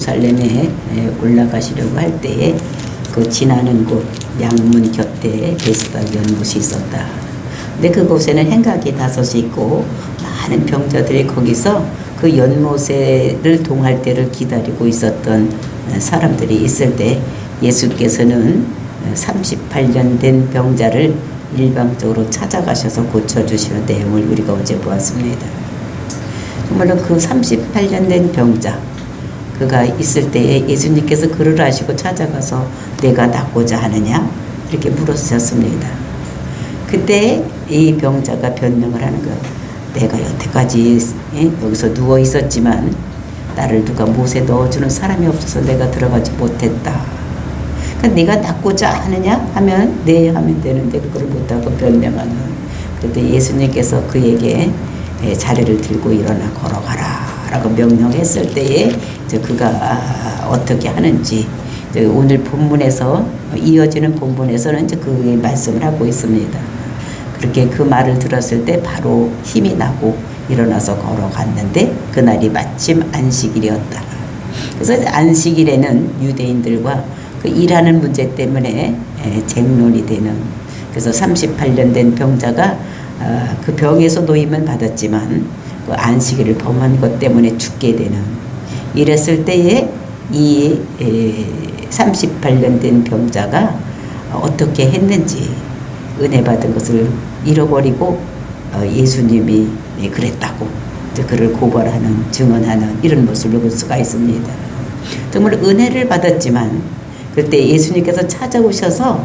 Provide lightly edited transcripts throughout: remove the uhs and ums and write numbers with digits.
예루살렘에 올라가시려고 할 때에 그 지나는 곳 양문 곁에 베스다 연못이 있었다. 근데 그곳에는 행각이 5이 있고 많은 병자들이 거기서 그 연못을 동할 때를 기다리고 있었던 사람들이 있을 때 예수께서는 38년 된 병자를 일방적으로 찾아가셔서 고쳐주시는 내용을 우리가 어제 보았습니다. 정말로 그 38년 된 병자 그가 있을 때에 예수님께서 그를 아시고 찾아가서 내가 낫고자 하느냐 이렇게 물으셨습니다. 그때 이 병자가 변명을 하는 거예요. 내가 여태까지 여기서 누워 있었지만 나를 누가 못에 넣어주는 사람이 없어서 내가 들어가지 못했다. 그러니까 네가 낫고자 하느냐 하면 네 하면 되는데 그걸 못하고 변명하는. 그때 예수님께서 그에게 자리를 들고 일어나 걸어가라 라고 명령했을 때에 이제 그가 어떻게 하는지 오늘 본문에서 이어지는 본문에서는 이제 그 말씀을 하고 있습니다. 그렇게 그 말을 들었을 때 바로 힘이 나고 일어나서 걸어갔는데 그날이 마침 안식일이었다. 그래서 안식일에는 유대인들과 그 일하는 문제 때문에 쟁론이 되는. 그래서 38년 된 병자가 그 병에서 노임은 받았지만 그 안식일을 범한 것 때문에 죽게 되는. 이랬을 때에 이 38년 된 병자가 어떻게 했는지 은혜 받은 것을 잃어버리고 예수님이 그랬다고 그를 고발하는 증언하는 이런 모습을 볼 수가 있습니다. 정말 은혜를 받았지만 그때 예수님께서 찾아오셔서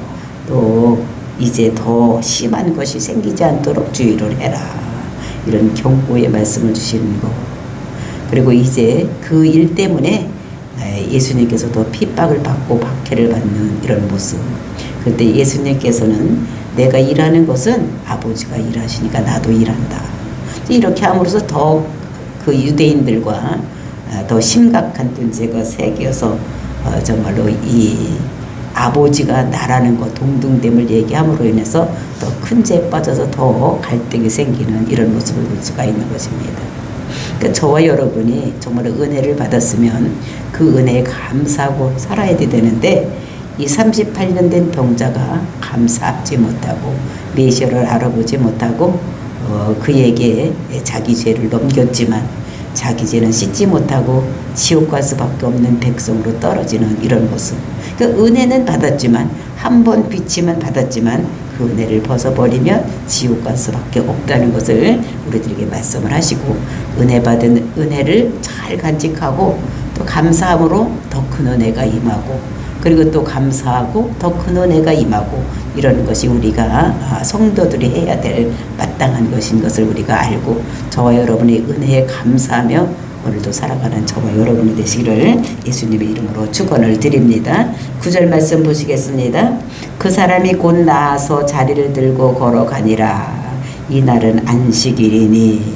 또 이제 더 심한 것이 생기지 않도록 주의를 해라 이런 경고의 말씀을 주시는 거. 그리고 이제 그 일 때문에 예수님께서도 핍박을 받고 박해를 받는 이런 모습. 그때 예수님께서는 내가 일하는 것은 아버지가 일하시니까 나도 일한다. 이렇게 함으로써 더 그 유대인들과 더 심각한 문제가 생겨서 정말로 이 아버지가 나라는 것 동등됨을 얘기함으로 인해서 더 큰 죄에 빠져서 더 갈등이 생기는 이런 모습을 볼 수가 있는 것입니다. 그러니까 저와 여러분이 정말 은혜를 받았으면 그 은혜에 감사하고 살아야 되는데 이 38년 된 병자가 감사하지 못하고 메시아를 알아보지 못하고 그에게 자기 죄를 넘겼지만 자기 죄는 씻지 못하고 지옥 갈 수밖에 없는 백성으로 떨어지는 이런 모습. 그 은혜는 받았지만 한 번 비침은 받았지만 그 은혜를 벗어버리면 지옥 갈 수밖에 없다는 것을 우리들에게 말씀을 하시고 은혜 받은 은혜를 잘 간직하고 또 감사함으로 더 큰 은혜가 임하고 그리고 또 감사하고 더 큰 은혜가 임하고 이런 것이 우리가 성도들이 해야 될 마땅한 것인 것을 우리가 알고 저와 여러분의 은혜에 감사하며 오늘도 살아가는 저와 여러분이 되시기를 예수님의 이름으로 축원을 드립니다. 9절 말씀 보시겠습니다. 그 사람이 곧 나아서 자리를 들고 걸어가니라. 이날은 안식일이니.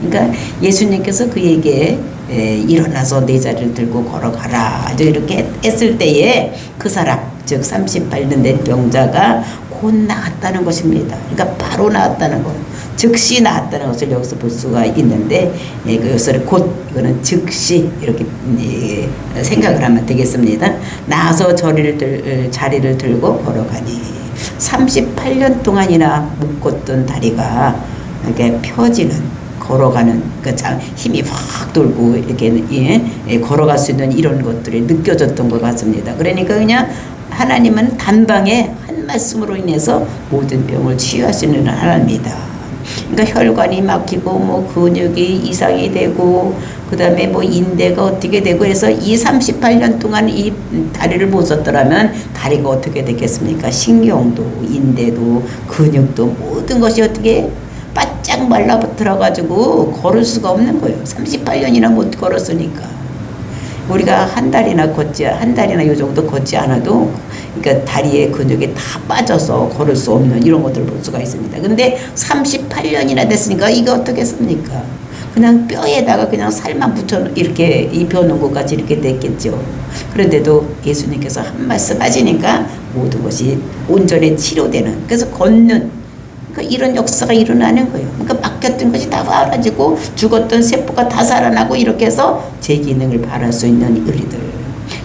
그러니까 예수님께서 그에게 일어나서 내 자리를 들고 걸어가라 이렇게 했을 때에 그 사람 즉 38년 된 병자가 곧 나았다는 것입니다. 그러니까 바로 나았다는 것, 즉시 나았다는 것을 여기서 볼 수가 있는데 그것을 곧 이거는 즉시 이렇게 생각을 하면 되겠습니다. 나아서 자리를 들고 걸어가니 38년 동안이나 묶었던 다리가 이렇게 펴지는 걸어가는 그 힘이 확 돌고 이렇게 걸어갈 수 있는 이런 것들이 느껴졌던 것 같습니다. 그러니까 그냥 하나님은 단방에 한 말씀으로 인해서 모든 병을 치유하시는 하나님이다. 그러니까 혈관이 막히고 뭐 근육이 이상이 되고 그다음에 뭐 인대가 어떻게 되고 해서 이 38년 동안 이 다리를 못 썼더라면 다리가 어떻게 됐겠습니까? 신경도 인대도 근육도 모든 것이 어떻게 바짝 말라붙어가지고 걸을 수가 없는 거예요. 38년이나 못 걸었으니까. 우리가 한 달이나 요 정도 걷지 않아도 그러니까 다리에 근육이 다 빠져서 걸을 수 없는 이런 것들을 볼 수가 있습니다. 근데 38년이나 됐으니까 이게 어떻겠습니까? 그냥 뼈에다가 그냥 살만 붙여 이렇게 입혀놓은 것 같이 이렇게 됐겠죠. 그런데도 예수님께서 한 말씀 하시니까 모든 것이 온전히 치료되는. 그래서 걷는 그러니까 이런 역사가 일어나는 거예요. 그러니까 막혔던 것이 다 사라지고 죽었던 세포가 다 살아나고 이렇게 해서 재기능을 발할 수 있는 우리들.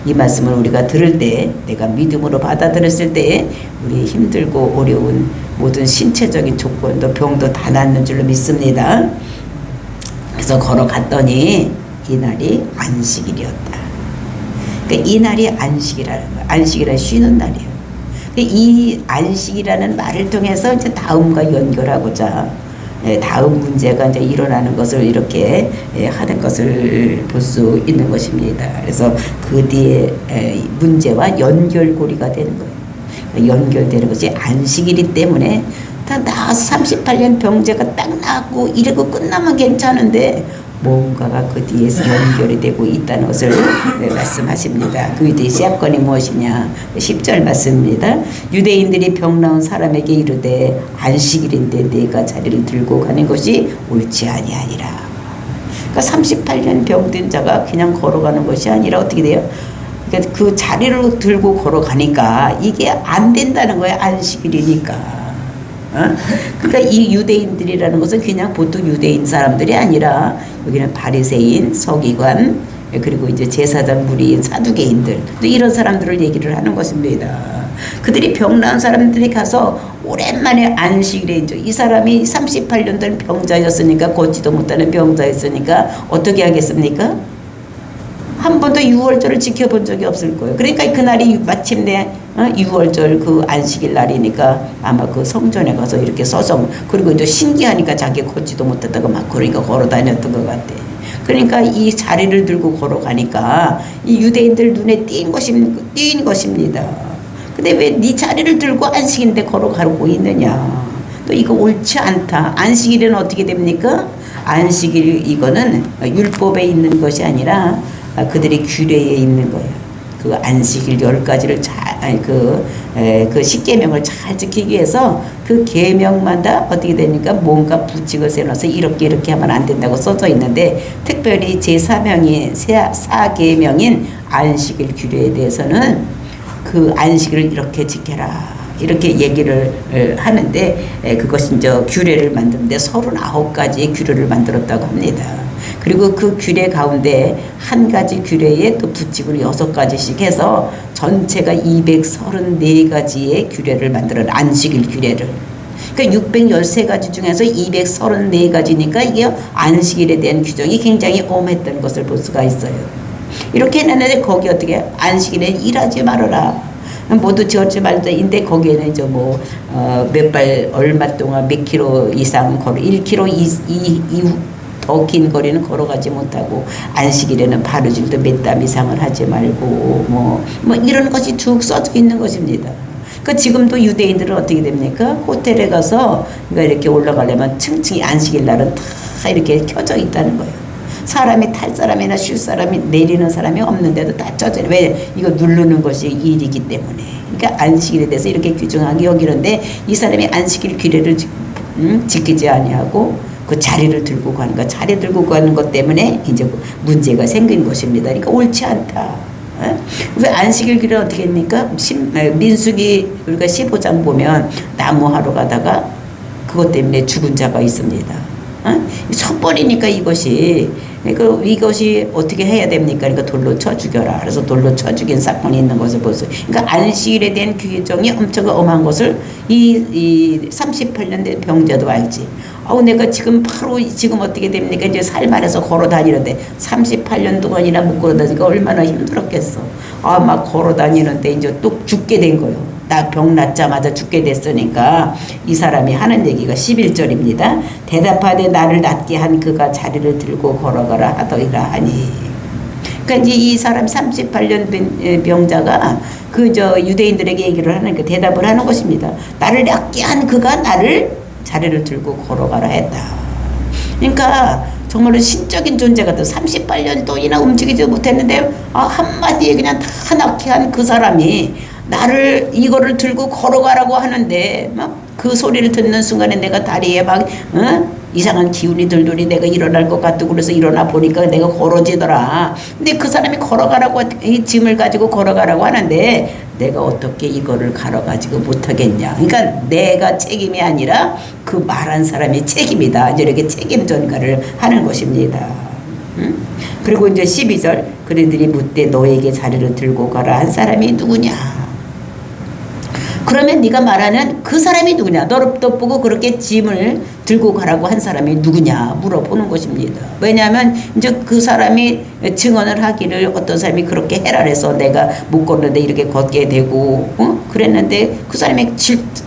이 말씀을 우리가 들을 때, 내가 믿음으로 받아들였을 때 우리 힘들고 어려운 모든 신체적인 조건도 병도 다 낫는 줄로 믿습니다. 그래서 걸어갔더니 이날이 안식일이었다. 그러니까 이날이 안식이라는 거예요. 안식이란 쉬는 날이에요. 이 안식이라는 말을 통해서 이제 다음과 연결하고자 다음 문제가 이제 일어나는 것을 이렇게 하는 것을 볼 수 있는 것입니다. 그래서 그 뒤에 문제와 연결고리가 되는 거예요. 연결되는 것이 안식일이기 때문에 다 나아서 38년 병자가 딱 나고 이러고 끝나면 괜찮은데 뭔가가 그 뒤에서 연결이 되고 있다는 것을 말씀하십니다. 그 뒤에 사건이 무엇이냐? 10절 말씀입니다. 유대인들이 병 나은 사람에게 이르되 안식일인데 네가 자리를 들고 가는 것이 옳지 아니하니라. 그러니까 38년 병든 자가 그냥 걸어가는 것이 아니라 어떻게 돼요? 그러니까 그 자리를 들고 걸어가니까 이게 안 된다는 거예요. 안식일이니까. 그러니까 이 유대인들이라는 것은 그냥 보통 유대인 사람들이 아니라 여기는 바리새인, 서기관, 그리고 이제 제사장 무리인 사두개인들, 또 이런 사람들을 얘기를 하는 것입니다. 그들이 병 나은 사람들이 가서 오랜만에 안식일에 이제 이 사람이 38년 된 병자였으니까 걷지도 못하는 병자였으니까 어떻게 하겠습니까? 한 번도 6월절을 지켜본 적이 없을 거예요. 그러니까 그날이 마침내 6월절 그 안식일 날이니까 아마 그 성전에 가서 이렇게 서서 그리고 이제 신기하니까 자기 걷지도 못했다고 막 그러니까 걸어 다녔던 것 같아. 그러니까 이 자리를 들고 걸어가니까 이 유대인들 눈에 띈 것입니다. 근데 왜 네 자리를 들고 안식일인데 걸어가고 있느냐? 또 이거 옳지 않다. 안식일은 어떻게 됩니까? 안식일 이거는 율법에 있는 것이 아니라 그들이 규례에 있는 거예요. 그 안식일 10가지를 그 10계명을 잘 지키기 위해서 그 계명마다 어떻게 되니까 뭔가 부칙을 세워서 이렇게 하면 안 된다고 써져 있는데 특별히 제4계명인 안식일 규례에 대해서는 그 안식일을 이렇게 지켜라. 이렇게 얘기를 하는데 그것이 이제 규례를 만드는데 39가지의 규례를 만들었다고 합니다. 그리고 그 규례 가운데 한 가지 규례에 또 부칙으로 6가지씩 해서 전체가 234가지의 규례를 만들어 안식일 규례를. 그러니까 613가지 중에서 234가지니까 이게 안식일에 대한 규정이 굉장히 엄했던 것을 볼 수가 있어요. 이렇게 해놨는데 거기 어떻게 안식일에 일하지 말아라. 모두 지었지 말자인데 거기에는 이제 뭐 몇 발 얼마 동안 몇 킬로 이상 걸어 1킬로 더 긴 거리는 걸어가지 못하고 안식일에는 바르질도 몇 담 이상을 하지 말고 뭐 이런 것이 쭉 써져 있는 것입니다. 그 지금도 유대인들은 어떻게 됩니까? 호텔에 가서 이렇게 올라가려면 층층이 안식일 날은 다 이렇게 켜져 있다는 거예요. 사람이 탈 사람이나 쉴 사람이 내리는 사람이 없는데도 다 쪄져요. 왜? 이거 누르는 것이 일이기 때문에. 그러니까 안식일에 대해서 이렇게 규정하게 여기는데 이 사람이 안식일 규례를 지키지 아니하고 그 자리를 들고 가는 거, 자리 들고 가는 것 때문에 이제 문제가 생긴 것입니다. 그러니까 옳지 않다. 왜 안식일 규례는 어떻게 합니까? 민수기 우리가 15장 보면 나무하러 가다가 그것 때문에 죽은 자가 있습니다. 쳐버리니까 이것이 어떻게 해야 됩니까? 그러니까 돌로 쳐 죽여라. 그래서 돌로 쳐 죽인 사건이 있는 것을 보세요. 그러니까 안식일에 대한 규정이 엄청 엄한 것을 이 38년 된 병자도 알지. 내가 지금 어떻게 됩니까? 이제 살만해서 걸어 다니는데 38년 동안이나 못 걸어 다니니까 얼마나 힘들었겠어. 막 걸어 다니는데 이제 또 죽게 된 거예요. 나 병 낫자마자 죽게 됐으니까 이 사람이 하는 얘기가 11절입니다. 대답하되 나를 낫게 한 그가 자리를 들고 걸어가라 하더이라 하니. 그러니까 이제 이 사람 38년 병자가 유대인들에게 얘기를 하는 그 대답을 하는 것입니다. 나를 낫게 한 그가 나를 자리를 들고 걸어가라 했다. 그러니까 정말로 신적인 존재 같은 38년 동안이나 움직이지 못했는데 한마디에 그냥 다 낫게 한 그 사람이 나를 이거를 들고 걸어가라고 하는데 막 그 소리를 듣는 순간에 내가 다리에 막 이상한 기운이 들더니 내가 일어날 것 같고 그래서 일어나 보니까 내가 걸어지더라. 근데 그 사람이 걸어가라고 이 짐을 가지고 걸어가라고 하는데 내가 어떻게 이거를 갈아가지고 못하겠냐. 그러니까 내가 책임이 아니라 그 말한 사람이 책임이다. 이렇게 책임 전가를 하는 것입니다. 그리고 이제 12절 그들이 묻되 너에게 자리를 들고 가라 한 사람이 누구냐. 그러면 네가 말하는 그 사람이 누구냐. 너를 돋보고 그렇게 짐을 들고 가라고 한 사람이 누구냐 물어보는 것입니다. 왜냐하면 이제 그 사람이 증언을 하기를 어떤 사람이 그렇게 해라 해서 내가 못 걷는데 이렇게 걷게 되고 그랬는데 그 사람이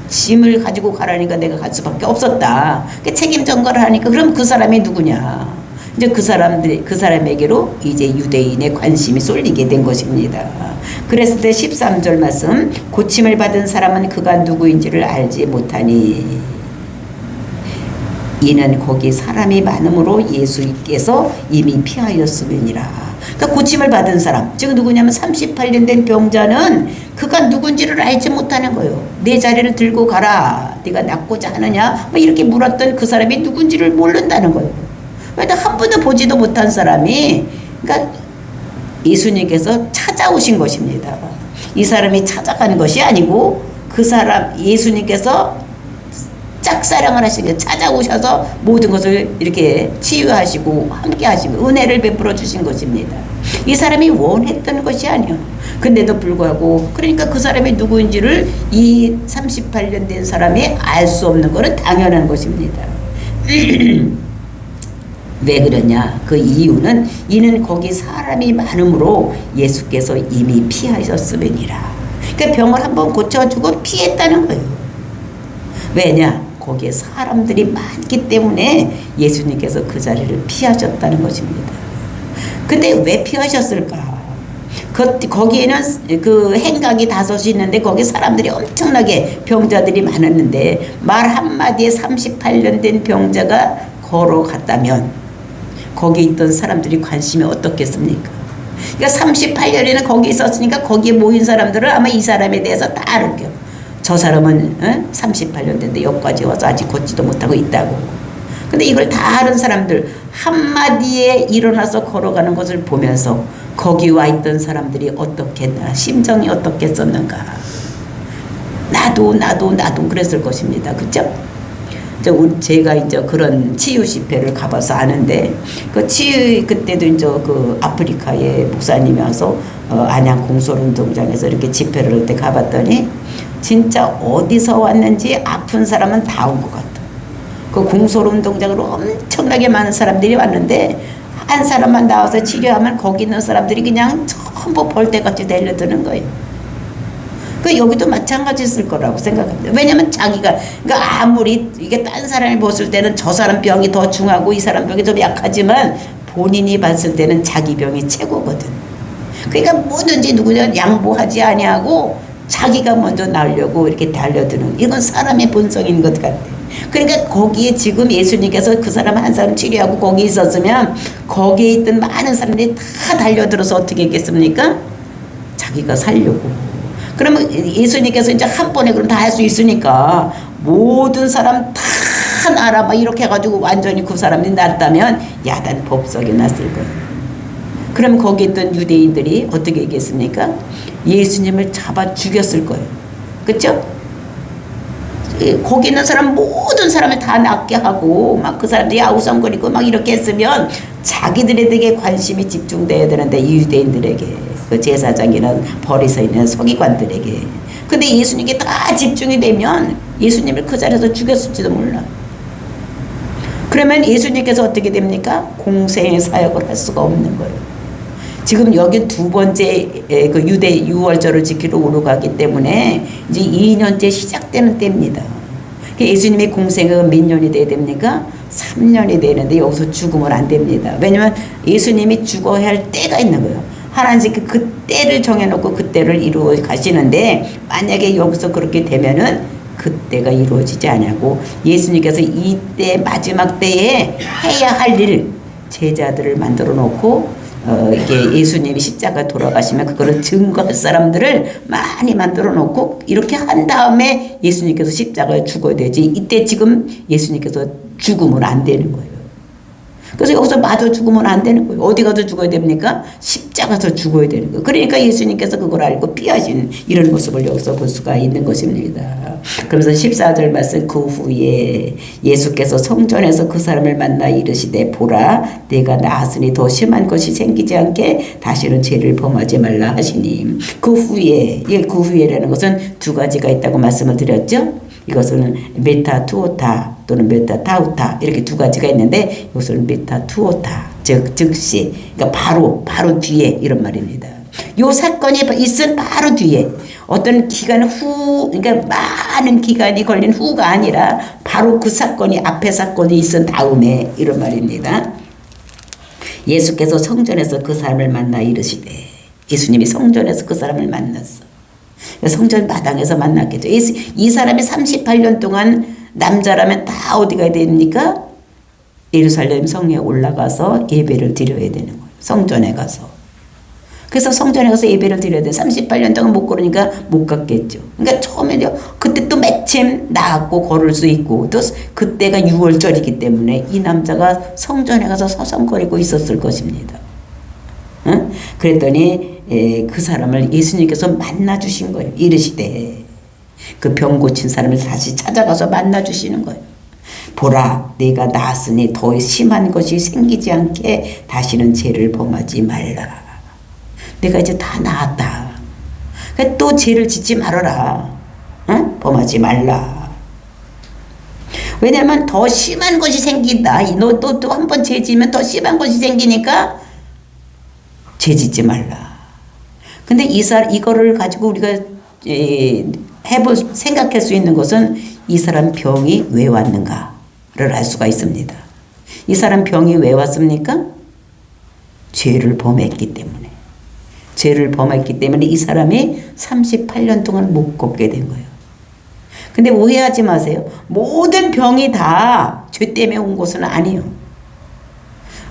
짐을 가지고 가라니까 내가 갈 수밖에 없었다. 책임 전가를 하니까 그럼 그 사람이 누구냐. 이제 그 사람에게로 이제 유대인의 관심이 쏠리게 된 것입니다. 그랬을 때 13절 말씀 고침을 받은 사람은 그가 누구인지를 알지 못하니 이는 거기 사람이 많음으로 예수께서 이미 피하였음이니라. 그러니까 고침을 받은 사람 즉 누구냐면 38년 된 병자는 그가 누군지를 알지 못하는 거예요. 내 자리를 들고 가라. 네가 낫고자 하느냐 뭐 이렇게 물었던 그 사람이 누군지를 모른다는 거예요. 한 번도 보지도 못한 사람이 그러니까 예수님께서 찾아오신 것입니다. 이 사람이 찾아간 것이 아니고 그 사람 예수님께서 짝사랑을 하시고 찾아오셔서 모든 것을 이렇게 치유하시고 함께 하시고 은혜를 베풀어 주신 것입니다. 이 사람이 원했던 것이 아니에요. 근데도 불구하고 그러니까 그 사람이 누구인지를 이 38년 된 사람이 알 수 없는 것은 당연한 것입니다. 왜 그러냐? 그 이유는 이는 거기 사람이 많음으로 예수께서 이미 피하셨음이니라. 그러니까 병을 한번 고쳐주고 피했다는 거예요. 왜냐? 거기에 사람들이 많기 때문에 예수님께서 그 자리를 피하셨다는 것입니다. 근데 왜 피하셨을까? 거기에는 그 행각이 5이 있는데 거기 사람들이 엄청나게 병자들이 많았는데 말 한마디에 38년 된 병자가 걸어갔다면 거기 있던 사람들이 관심이 어떻겠습니까? 그러니까 38년에는 거기 있었으니까 거기에 모인 사람들은 아마 이 사람에 대해서 다 알을 거예요. 저 사람은 38년 됐는데 여기까지 와서 아직 걷지도 못하고 있다고. 근데 이걸 다 아는 사람들 한마디에 일어나서 걸어가는 것을 보면서 거기 와 있던 사람들이 어떻겠나 심정이 어떻겠었는가. 나도 그랬을 것입니다. 그렇죠? 제가 이제 그런 치유 집회를 가봐서 아는데 그 치유 그때도 이제 그 아프리카에 목사님이 와서 안양 공설운동장에서 이렇게 집회를 할 때 가봤더니 진짜 어디서 왔는지 아픈 사람은 다 온 것 같아. 그 공설운동장으로 엄청나게 많은 사람들이 왔는데 한 사람만 나와서 치료하면 거기 있는 사람들이 그냥 전부 벌떼같이 달려드는 거예요. 그 여기도 마찬가지였을 거라고 생각합니다. 왜냐면 자기가 그러니까 아무리 이게 딴 사람이 봤을 때는 저 사람 병이 더 중하고 이 사람 병이 좀 약하지만 본인이 봤을 때는 자기 병이 최고거든. 그러니까 뭐든지 누구냐 양보하지 아니하고 자기가 먼저 나으려고 이렇게 달려드는 이건 사람의 본성인 것 같아. 그러니까 거기에 지금 예수님께서 그 사람 한 사람 치료하고 거기 있었으면 거기에 있던 많은 사람들이 다 달려들어서 어떻게 했겠습니까? 자기가 살려고. 그러면 예수님께서 이제 한 번에 그럼 다 할 수 있으니까 모든 사람 다 나라 막 이렇게 해가지고 완전히 그 사람이 낫다면 야단 법석이 났을 거예요. 그럼 거기 있던 유대인들이 어떻게 했겠습니까? 예수님을 잡아 죽였을 거예요. 그렇죠? 거기 있는 사람 모든 사람을 다 낫게 하고 막 그 사람들이 아우성거리고 막 이렇게 했으면 자기들에게 관심이 집중돼야 되는데 이 유대인들에게 그 제사장이나 바리새인이나 서기관들에게 근데 예수님께 다 집중이 되면 예수님을 그 자리에서 죽였을지도 몰라. 그러면 예수님께서 어떻게 됩니까? 공생의 사역을 할 수가 없는 거예요. 지금 여기 두 번째 그 유대 유월절을 지키러 오르가기 때문에 이제 2년째 시작되는 때입니다. 예수님의 공생은 몇 년이 돼야 됩니까? 3년이 되는데 여기서 죽으면 안 됩니다. 왜냐면 예수님이 죽어야 할 때가 있는 거예요. 하나님께 그 때를 정해놓고 그 때를 이루어 가시는데 만약에 여기서 그렇게 되면은 그때가 이루어지지 않냐고 예수님께서 이때 마지막 때에 해야 할 일 제자들을 만들어 놓고 이게 예수님이 십자가 돌아가시면 그거를 증거할 사람들을 많이 만들어 놓고 이렇게 한 다음에 예수님께서 십자가에 죽어야 되지. 이때 지금 예수님께서 죽으면 안 되는 거예요. 그래서 여기서 마저 죽으면 안 되는 거예요. 어디 가서 죽어야 됩니까? 십자가에서 죽어야 되는 거예요. 그러니까 예수님께서 그걸 알고 피하신 이런 모습을 여기서 볼 수가 있는 것입니다. 그러면서 14절 말씀, 그 후에 예수께서 성전에서 그 사람을 만나 이르시되 보라 내가 나았으니 더 심한 것이 생기지 않게 다시는 죄를 범하지 말라 하시니, 그 후에, 그 후에라는 것은 두 가지가 있다고 말씀을 드렸죠. 이것은 메타투오타 또는 메타타우타 이렇게 두 가지가 있는데, 이것은 메타투오타 즉시, 그러니까 바로 뒤에 이런 말입니다. 요 사건이 있은 바로 뒤에 어떤 기간 후, 그러니까 많은 기간이 걸린 후가 아니라 바로 그 사건이, 앞에 사건이 있은 다음에 이런 말입니다. 예수께서 성전에서 그 사람을 만나 이르시되, 예수님이 성전에서 그 사람을 만났어. 성전 마당에서 만났겠죠. 이 사람이 38년 동안 남자라면 다 어디 가야 됩니까? 예루살렘 성에 올라가서 예배를 드려야 되는 거예요. 성전에 가서. 그래서 성전에 가서 예배를 드려야 돼. 38년 동안 못 걸으니까 못 갔겠죠. 그러니까 처음에요. 그때 또 마침 나았고 걸을 수 있고, 또 그때가 6월절이기 때문에 이 남자가 성전에 가서 서성거리고 있었을 것입니다. 응? 그랬더니 그 사람을 예수님께서 만나 주신 거예요. 이르시되, 그 병 고친 사람을 다시 찾아가서 만나 주시는 거예요. 보라 내가 나았으니 더 심한 것이 생기지 않게 다시는 죄를 범하지 말라. 내가 이제 다 나았다. 또 죄를 짓지 말아라. 응? 범하지 말라. 왜냐하면 더 심한 것이 생긴다. 너 또 한 번 죄 지면 더 심한 것이 생기니까 죄 짓지 말라. 근데 이거를 가지고 우리가 생각할 수 있는 것은, 이 사람 병이 왜 왔는가를 알 수가 있습니다. 이 사람 병이 왜 왔습니까? 죄를 범했기 때문에. 죄를 범했기 때문에 이 사람이 38년 동안 못 걷게 된 거예요. 근데 오해하지 마세요. 모든 병이 다 죄 때문에 온 것은 아니에요.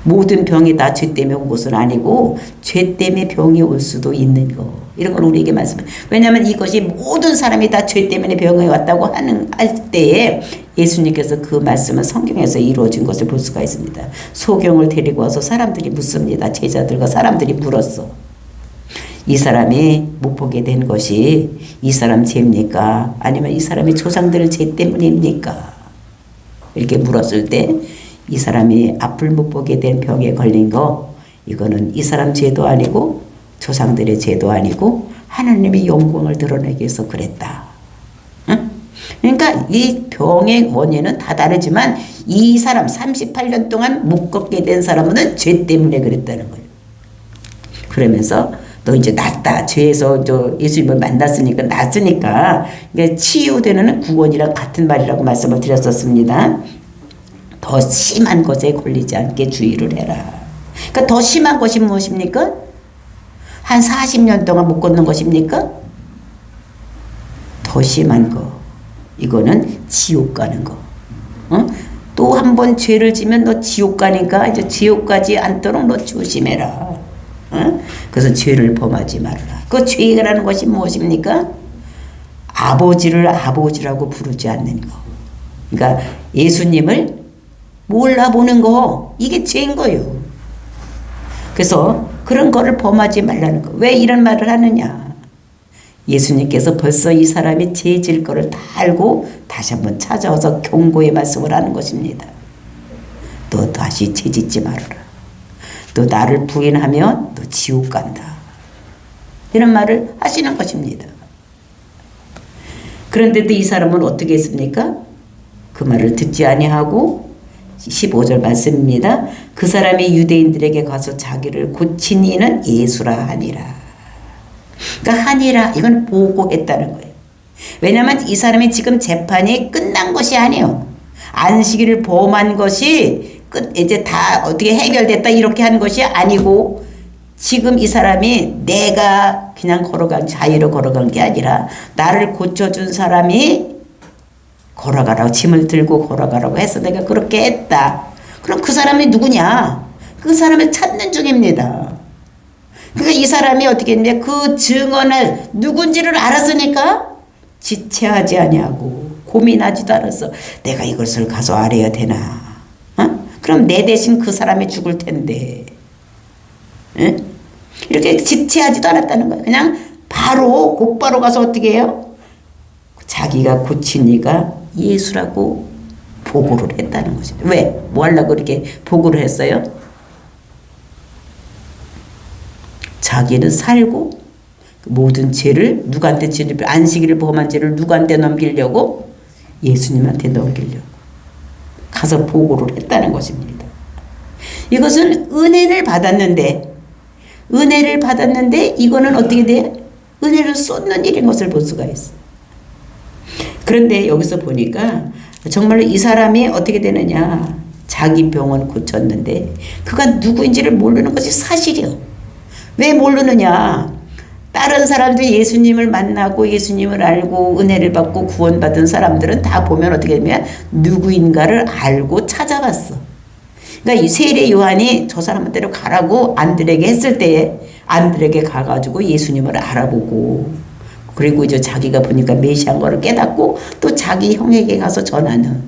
모든 병이 다 죄 때문에 온 것은 아니고, 죄 때문에 병이 올 수도 있는 거. 이런 걸 우리에게 말씀해요. 왜냐하면 이것이 모든 사람이 다 죄 때문에 병이 왔다고 할 때에 예수님께서 그 말씀은 성경에서 이루어진 것을 볼 수가 있습니다. 소경을 데리고 와서 사람들이 묻습니다. 제자들과 사람들이 물었어. 이 사람이 못 보게 된 것이 이 사람 죄입니까? 아니면 이 사람이 조상들 죄 때문입니까? 이렇게 물었을 때 이 사람이 앞을 못 보게 된 병에 걸린 거, 이거는 이 사람 죄도 아니고 조상들의 죄도 아니고 하나님의 영광을 드러내기 위해서 그랬다. 응? 그러니까 이 병의 원인은 다 다르지만 이 사람 38년 동안 못 걷게 된 사람은 죄 때문에 그랬다는 거예요. 그러면서 너 이제 낫다. 죄에서 예수님을 만났으니까 낫으니까, 치유되는 구원이랑 같은 말이라고 말씀을 드렸었습니다. 더 심한 것에 걸리지 않게 주의를 해라. 그러니까 더 심한 것이 무엇입니까? 한 40년 동안 못 걷는 것입니까? 더 심한 거. 이거는 지옥 가는 거. 또 한 번 죄를 지면 너 지옥 가니까 이제 지옥 가지 않도록 너 조심해라. 그래서 죄를 범하지 말아라. 그 죄라는 것이 무엇입니까? 아버지를 아버지라고 부르지 않는 거. 그러니까 예수님을 몰라보는 거, 이게 죄인 거예요. 그래서 그런 거를 범하지 말라는 거. 왜 이런 말을 하느냐? 예수님께서 벌써 이 사람이 죄 질 거를 다 알고 다시 한번 찾아와서 경고의 말씀을 하는 것입니다. 너 다시 죄 짓지 말아라. 너 나를 부인하면 너 지옥 간다. 이런 말을 하시는 것입니다. 그런데도 이 사람은 어떻게 했습니까? 그 말을 듣지 아니하고 15절 말씀입니다. 그 사람이 유대인들에게 가서 자기를 고친 이는 예수라 하니라. 그러니까 하니라, 이건 보고했다는 거예요. 왜냐하면 이 사람이 지금 재판이 끝난 것이 아니에요. 안식일을 범한 것이 이제 다 어떻게 해결됐다 이렇게 하는 것이 아니고, 지금 이 사람이 내가 그냥 자유로 걸어간 게 아니라 나를 고쳐준 사람이 걸어가라고, 짐을 들고 걸어가라고 해서 내가 그렇게 했다. 그럼 그 사람이 누구냐? 그 사람을 찾는 중입니다. 그러니까 이 사람이 어떻게 했냐? 그 증언을 누군지를 알았으니까 지체하지 아니하고 고민하지도 않았어. 내가 이것을 가서 아뢰야 되나? 그럼 내 대신 그 사람이 죽을 텐데. 이렇게 집체하지도 않았다는 거야. 그냥 바로 곧바로 가서 어떻게 해요? 자기가 고친 이가 예수라고 보고를 했다는 거죠. 왜? 뭐 하려고 그렇게 보고를 했어요? 자기는 살고 모든 죄를 누구한테 안식일을 범한 죄를 누구한테 넘기려고? 예수님한테 넘기려고 가서 보고를 했다는 것입니다. 이것은 은혜를 받았는데 이거는 어떻게 돼? 은혜를 쏟는 일인 것을 볼 수가 있어. 그런데 여기서 보니까 정말로 이 사람이 어떻게 되느냐, 자기 병은 고쳤는데 그가 누구인지를 모르는 것이 사실이요. 왜 모르느냐? 다른 사람들 예수님을 만나고 예수님을 알고 은혜를 받고 구원받은 사람들은 다 보면 어떻게 되면 누구인가를 알고 찾아갔어. 그러니까 이 세례 요한이 저 사람한테로 가라고 안드레에게 했을 때에 안드레에게 가가지고 예수님을 알아보고, 그리고 이제 자기가 보니까 메시아인 거를 깨닫고 또 자기 형에게 가서 전하는,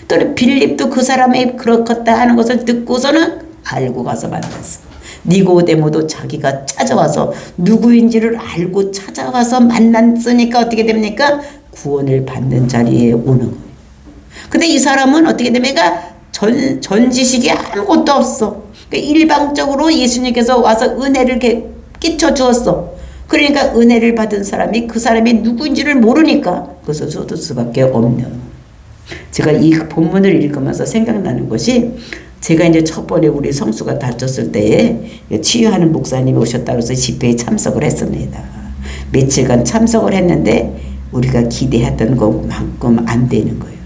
또 빌립도 그 사람이 그렇겠다 하는 것을 듣고서는 알고 가서 만났어. 니고데모도 자기가 찾아와서 누구인지를 알고 찾아와서 만났으니까 어떻게 됩니까? 구원을 받는 자리에 오는 거예요. 근데 이 사람은 어떻게 됩니까? 전 지식이 아무것도 없어. 그러니까 일방적으로 예수님께서 와서 은혜를 끼쳐 주었어. 그러니까 은혜를 받은 사람이 그 사람이 누구인지를 모르니까 그것을 쏟을 수밖에 없는. 제가 이 본문을 읽으면서 생각나는 것이, 제가 이제 첫 번에 우리 성수가 다쳤을 때에 치유하는 목사님이 오셨다고 해서 집회에 참석을 했습니다. 며칠간 참석을 했는데 우리가 기대했던 것만큼 안 되는 거예요.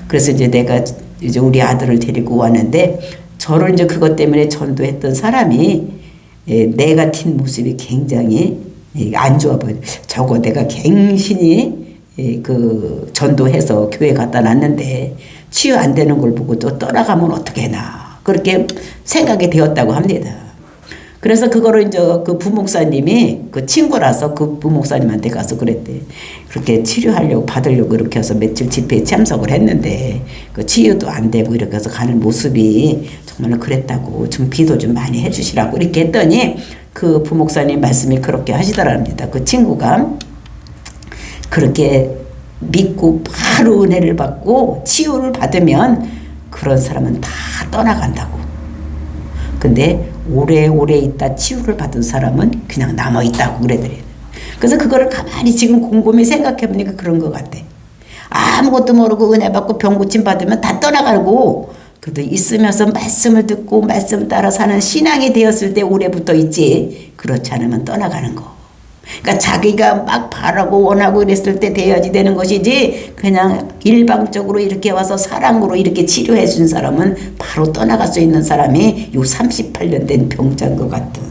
그래서 이제 내가 이제 우리 아들을 데리고 왔는데, 저를 이제 그것 때문에 전도했던 사람이 내가 튄 모습이 굉장히 안 좋아 보여요. 저거 내가 갱신히 그 전도해서 교회 갖다 놨는데 치유 안 되는 걸 보고 또 떠나가면 어떡하나, 그렇게 생각이 되었다고 합니다. 그래서 그거를 이제 그 부목사님이 그 친구라서 그 부목사님한테 가서 그랬대. 그렇게 치료하려고 받으려고 이렇게 해서 며칠 집회에 참석을 했는데 그 치유도 안 되고 이렇게 해서 가는 모습이 정말 그랬다고, 좀 기도 좀 많이 해주시라고 이렇게 했더니 그 부목사님 말씀이 그렇게 하시더랍니다. 그 친구가 그렇게 믿고 바로 은혜를 받고 치유를 받으면 그런 사람은 다 떠나간다고. 근데 오래오래 있다 치유를 받은 사람은 그냥 남아있다고 그러더래요. 그래서 그거를 가만히 지금 곰곰이 생각해보니까 그런 것 같아. 아무것도 모르고 은혜 받고 병 고침 받으면 다 떠나가고, 그래도 있으면서 말씀을 듣고 말씀 따라 사는 신앙이 되었을 때 오래 붙어 있지, 그렇지 않으면 떠나가는 거. 그러니까 자기가 막 바라고 원하고 이랬을 때 돼야지 되는 것이지, 그냥 일방적으로 이렇게 와서 사랑으로 이렇게 치료해 준 사람은 바로 떠나갈 수 있는 사람이 요 38년 된 병자인 것 같은,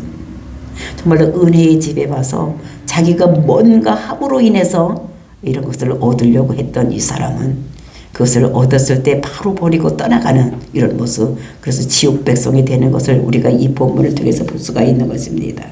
정말로 은혜의 집에 와서 자기가 뭔가 함으로 인해서 이런 것을 얻으려고 했던 이 사람은 그것을 얻었을 때 바로 버리고 떠나가는 이런 모습, 그래서 지옥 백성이 되는 것을 우리가 이 본문을 통해서 볼 수가 있는 것입니다.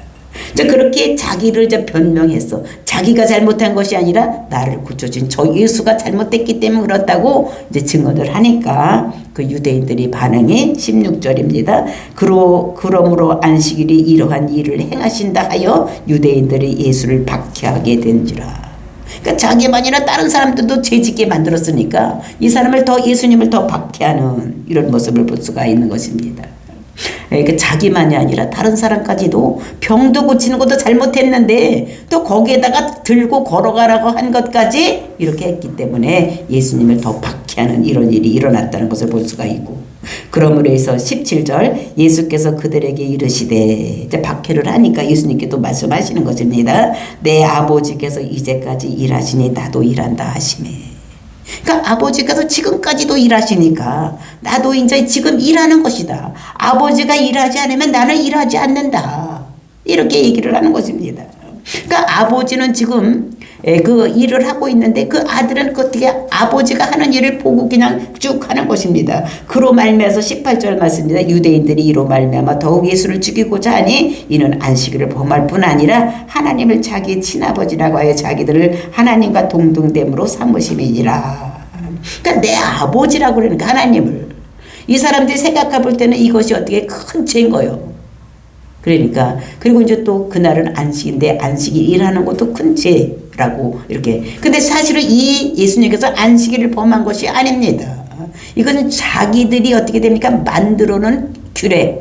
그렇게 자기를 이제 변명했어. 자기가 잘못한 것이 아니라 나를 고쳐준 저 예수가 잘못됐기 때문에 그렇다고 이제 증언을 하니까 그 유대인들이 반응이 16절입니다. 그러므로 안식일이 이러한 일을 행하신다 하여 유대인들이 예수를 박해하게 된지라. 그러니까 자기만 아니라 다른 사람들도 죄짓게 만들었으니까 이 사람을 더, 예수님을 더 박해하는 이런 모습을 볼 수가 있는 것입니다. 그러니까 자기만이 아니라 다른 사람까지도 병도 고치는 것도 잘못했는데 또 거기에다가 들고 걸어가라고 한 것까지 이렇게 했기 때문에 예수님을 더 박해하는 이런 일이 일어났다는 것을 볼 수가 있고, 그러므로 해서 17절 예수께서 그들에게 이르시되, 이제 박해를 하니까 예수님께도 말씀하시는 것입니다. 내 아버지께서 이제까지 일하시니 나도 일한다 하시매. 그러니까 아버지께서 지금까지도 일하시니까 나도 이제 지금 일하는 것이다. 아버지가 일하지 않으면 나는 일하지 않는다. 이렇게 얘기를 하는 것입니다. 그러니까 아버지는 지금 그 일을 하고 있는데 그 아들은 어떻게 아버지가 하는 일을 보고 그냥 쭉 하는 것입니다. 그로 말미암아서 18절 말씀입니다. 유대인들이 이로 말미암아 더욱 예수를 죽이고자 하니 이는 안식일을 범할 뿐 아니라 하나님을 자기 친아버지라고 하여 자기들을 하나님과 동등됨으로 삼으심이니라. 그러니까 내 아버지라고 그러니까 하나님을 이 사람들이 생각해 볼 때는 이것이 어떻게 큰 죄인 거예요. 그러니까 그리고 이제 또 그날은 안식인데 안식일 일하는 것도 큰 죄라고 이렇게. 근데 사실은 이 예수님께서 안식일을 범한 것이 아닙니다. 이것은 자기들이 어떻게 됩니까? 만들어 놓은 규례,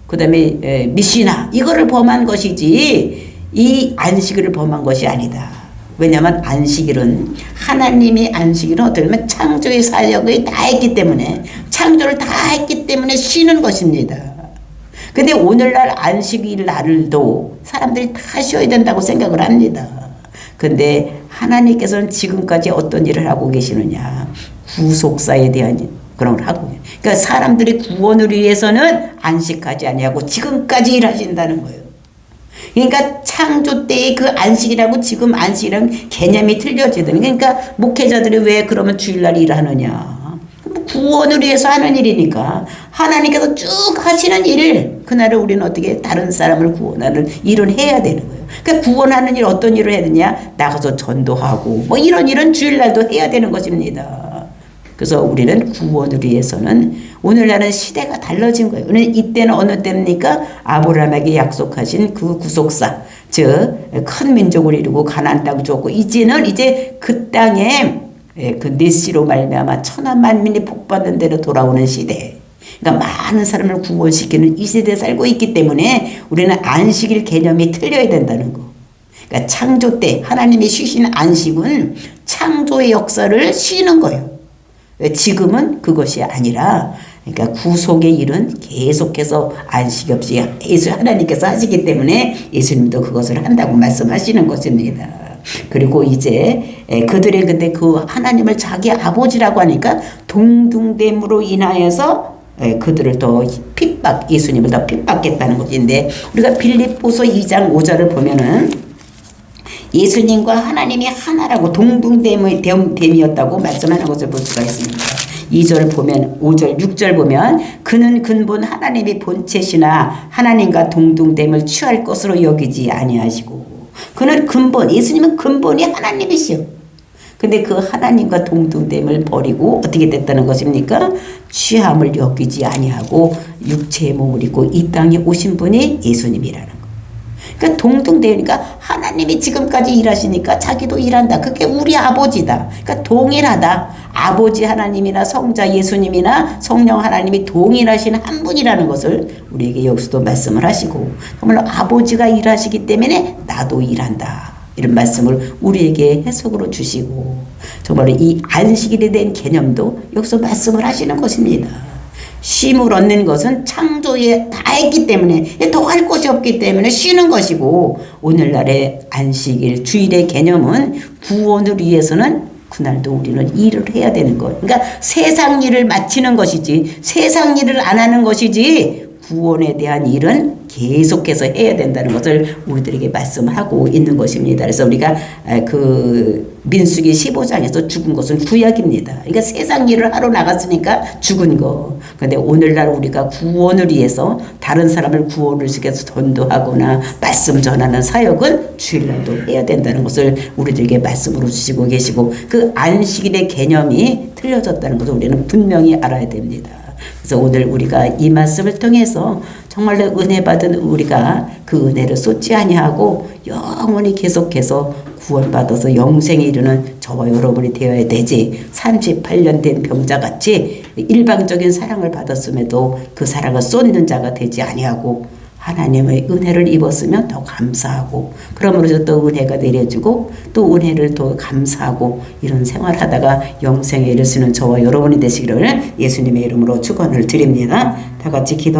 그 다음에 미시나 이거를 범한 것이지 이 안식일을 범한 것이 아니다. 왜냐하면 안식일은 하나님이 안식일은 어떻게 보면 창조의 사역을 다 했기 때문에 창조를 다 했기 때문에 쉬는 것입니다. 근데 오늘날 안식일 날도 사람들이 다 쉬어야 된다고 생각을 합니다. 근데 하나님께서는 지금까지 어떤 일을 하고 계시느냐. 구속사에 대한 그런 걸 하고 계세요. 그러니까 사람들이 구원을 위해서는 안식하지 아니하고 지금까지 일하신다는 거예요. 그러니까 창조 때의 그 안식이라고 지금 안식이랑 개념이 틀려지더니 그러니까 목회자들이 왜 그러면 주일날 일하느냐. 구원을 위해서 하는 일이니까 하나님께서 쭉 하시는 일을 그날을 우리는 어떻게 다른 사람을 구원하는 일은 해야 되는 거예요. 그러니까 구원하는 일 어떤 일을 해야 되냐. 나가서 전도하고 뭐 이런 일은 주일날도 해야 되는 것입니다. 그래서 우리는 구원을 위해서는 오늘날은 시대가 달라진 거예요. 이때는 어느 때입니까? 아브라함에게 약속하신 그 구속사, 즉 큰 민족을 이루고 가나안 땅을 줬고 이제는 이제 그 땅에 그 넷시로 말미암아 천한 만민이 복받는 대로 돌아오는 시대. 그러니까 많은 사람을 구원시키는 이 시대에 살고 있기 때문에 우리는 안식일 개념이 틀려야 된다는 거. 그러니까 창조 때 하나님이 쉬신 안식은 창조의 역사를 쉬는 거예요. 지금은 그것이 아니라 그러니까 구속의 일은 계속해서 안식 없이 예수 하나님께서 하시기 때문에 예수님도 그것을 한다고 말씀하시는 것입니다. 그리고 이제 그들의 근데 그 하나님을 자기 아버지라고 하니까 동등됨으로 인하여서 그들을 더 예수님을 더 핍박했다는 것인데 우리가 빌립보서 2장 5절을 보면은 예수님과 하나님이 하나라고 동등됨이었다고 말씀하는 것을 볼 수가 있습니다. 2절 보면 5절 6절 보면 그는 근본 하나님이 본체시나 하나님과 동등됨을 취할 것으로 여기지 아니하시고 그는 근본 예수님은 근본이 하나님이시오. 근데 그 하나님과 동등됨을 버리고 어떻게 됐다는 것입니까? 취함을 여기지 아니하고 육체의 몸을 입고 이 땅에 오신 분이 예수님이라는 거. 그러니까 동등되니까 하나님이 지금까지 일하시니까 자기도 일한다. 그게 우리 아버지다. 그러니까 동일하다. 아버지 하나님이나 성자 예수님이나 성령 하나님이 동일하신 한 분이라는 것을 우리에게 여기서도 말씀을 하시고 정말로 아버지가 일하시기 때문에 나도 일한다. 이런 말씀을 우리에게 해석으로 주시고 정말로 이 안식일에 대한 개념도 여기서 말씀을 하시는 것입니다. 쉼을 얻는 것은 창조에 다 했기 때문에 더 할 것이 없기 때문에 쉬는 것이고 오늘날의 안식일 주일의 개념은 구원을 위해서는 그날도 우리는 일을 해야 되는 것. 그러니까 세상 일을 마치는 것이지 세상 일을 안 하는 것이지 구원에 대한 일은 계속해서 해야 된다는 것을 우리들에게 말씀하고 있는 것입니다. 그래서 우리가 그 민수기 15장에서 죽은 것은 구약입니다. 그러니까 세상 일을 하러 나갔으니까 죽은 거. 근데 오늘날 우리가 구원을 위해서 다른 사람을 구원을 시켜서 전도하거나 말씀 전하는 사역은 주일날도 해야 된다는 것을 우리들에게 말씀으로 주시고 계시고 그 안식일의 개념이 틀려졌다는 것을 우리는 분명히 알아야 됩니다. 그래서 오늘 우리가 이 말씀을 통해서 정말로 은혜 받은 우리가 그 은혜를 쏟지 아니하고 영원히 계속해서 구원받아서 영생에 이르는 저와 여러분이 되어야 되지 38년 된 병자같이 일방적인 사랑을 받았음에도 그 사랑을 쏟는 자가 되지 아니하고 하나님의 은혜를 입었으면 더 감사하고 그러므로 또 은혜가 내려주고 또 은혜를 더 감사하고 이런 생활하다가 영생에 이를 수 있는 저와 여러분이 되시기를 예수님의 이름으로 축원을 드립니다. 다 같이 기도